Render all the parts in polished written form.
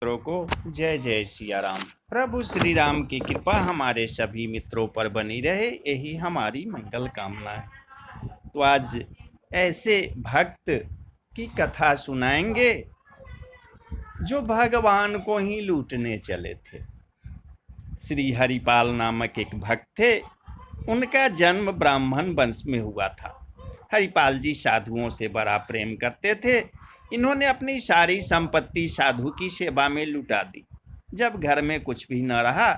मित्रों को जय जय सिया राम। प्रभु श्री राम की कृपा हमारे सभी मित्रों पर बनी रहे, यही हमारी मंगल कामना है। तो आज ऐसे भक्त की कथा सुनाएंगे जो भगवान को ही लूटने चले थे। श्री हरिपाल नामक एक भक्त थे। उनका जन्म ब्राह्मण वंश में हुआ था। हरिपाल जी साधुओं से बड़ा प्रेम करते थे। इन्होंने अपनी सारी संपत्ति साधु की सेवा में लुटा दी। जब घर में कुछ भी न रहा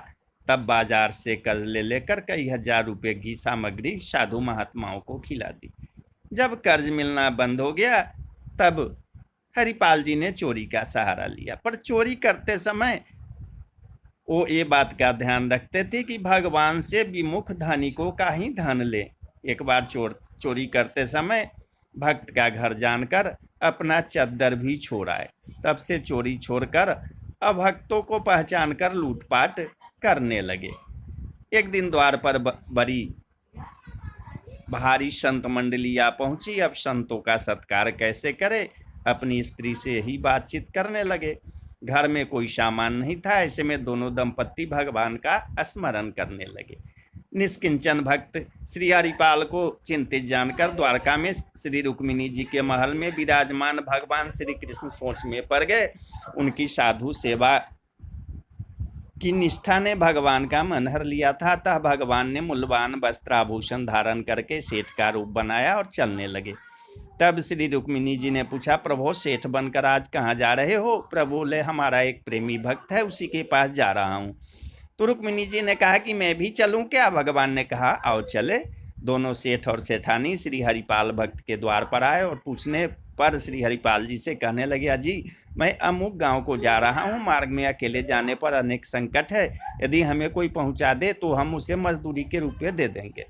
तब बाजार से कर्ज ले लेकर कई हजार रुपए की सामग्री साधु महात्माओं को खिला दी। जब कर्ज मिलना बंद हो गया तब हरिपाल जी ने चोरी का सहारा लिया, पर चोरी करते समय वो ये बात का ध्यान रखते थे कि भगवान से विमुख धनिकों का ही धन ले। एक बार चोरी करते समय भक्त का घर जानकर अपना चद्दर भी छोड़ाए। तब से चोरी छोड़कर अभक्तों को पहचान कर लूटपाट करने लगे। एक दिन द्वार पर बड़ी भारी संत मंडली आ पहुंची। अब संतों का सत्कार कैसे करे, अपनी स्त्री से ही बातचीत करने लगे। घर में कोई सामान नहीं था, ऐसे में दोनों दंपत्ति भगवान का स्मरण करने लगे। निष्किंचन भक्त श्री हरिपाल को चिंतित जानकर द्वारका में श्री रुक्मिणी जी के महल में विराजमान भगवान श्री कृष्ण सोच में पड़ गए। उनकी साधु सेवा की निष्ठा ने भगवान का मन हर लिया था। अतः भगवान ने मूल्यवान वस्त्राभूषण धारण करके सेठ का रूप बनाया और चलने लगे। तब श्री रुक्मिणी जी ने पूछा, प्रभु सेठ बनकर आज कहाँ जा रहे हो? प्रभु बोले, हमारा एक प्रेमी भक्त है, उसी के पास जा रहा हूँ। तो रुक्मिणी जी ने कहा कि मैं भी चलूं क्या? भगवान ने कहा, आओ चले। दोनों सेठ और सेठानी श्री हरिपाल भक्त के द्वार पर आए और पूछने पर श्री हरिपाल जी से कहने लगे, अजी मैं अमुक गांव को जा रहा हूं, मार्ग में अकेले जाने पर अनेक संकट है, यदि हमें कोई पहुंचा दे तो हम उसे मजदूरी के रूप में दे देंगे।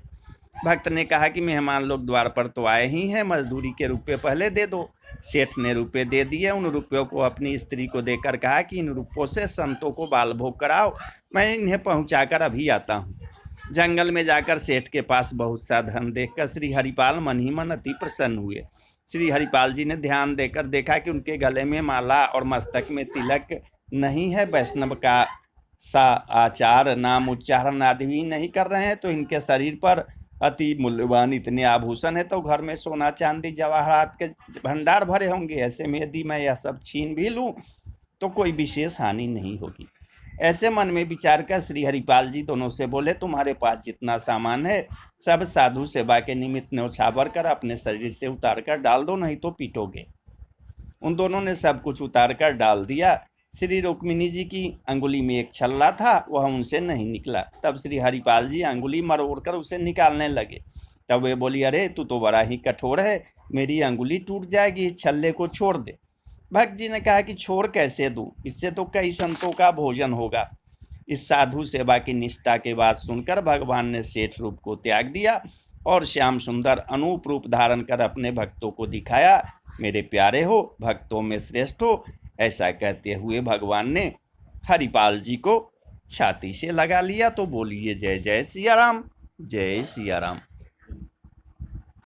भक्त ने कहा कि मेहमान लोग द्वार पर तो आए ही हैं, मजदूरी के रुपये पहले दे दो। सेठ ने रुपये दे दिए। उन रुपयों को अपनी स्त्री को देकर कहा कि इन रुपयों से संतों को बाल भोग कराओ, मैं इन्हें पहुंचाकर अभी आता हूं। जंगल में जाकर सेठ के पास बहुत सा धन देखकर श्री हरिपाल मन ही मन अति प्रसन्न हुए। श्री हरिपाल जी ने ध्यान देकर देखा कि उनके गले में माला और मस्तक में तिलक नहीं है, वैष्णव का सा आचार, नाम उच्चारण आदि भी नहीं कर रहे हैं, तो इनके शरीर पर अति मूल्यवान इतने आभूषण है तो घर में सोना चांदी जवाहरात के भंडार भरे होंगे। ऐसे में यदि मैं यह सब छीन भी लूं तो कोई विशेष हानि नहीं होगी। ऐसे मन में विचार कर श्री हरिपाल जी दोनों से बोले, तुम्हारे पास जितना सामान है सब साधु सेवा के निमित्त न्यौछावर कर अपने शरीर से उतार कर डाल दो, नहीं तो पीटोगे। उन दोनों ने सब कुछ उतार कर डाल दिया। श्री रुक्मिणी जी की अंगुली में एक छल्ला था, वह उनसे नहीं निकला। तब श्री हरिपाल जी अंगुली मरोड़कर उसे निकालने लगे। तब वे बोली, अरे तू तो बड़ा ही कठोर है, मेरी अंगुली टूट जाएगी, इस छल्ले को छोड़ दे। भक्त जी ने कहा कि छोड़ कैसे दूं, इससे तो कई संतों का भोजन होगा। इस साधु सेवा की निष्ठा के बात सुनकर भगवान ने सेठ रूप को त्याग दिया और श्याम सुंदर अनूप रूप धारण कर अपने भक्तों को दिखाया। मेरे प्यारे हो, भक्तों में श्रेष्ठ हो। ऐसा कहते हुए भगवान ने हरिपाल जी को छाती से लगा लिया। तो बोलिए जय जय सिया राम, जय सिया राम।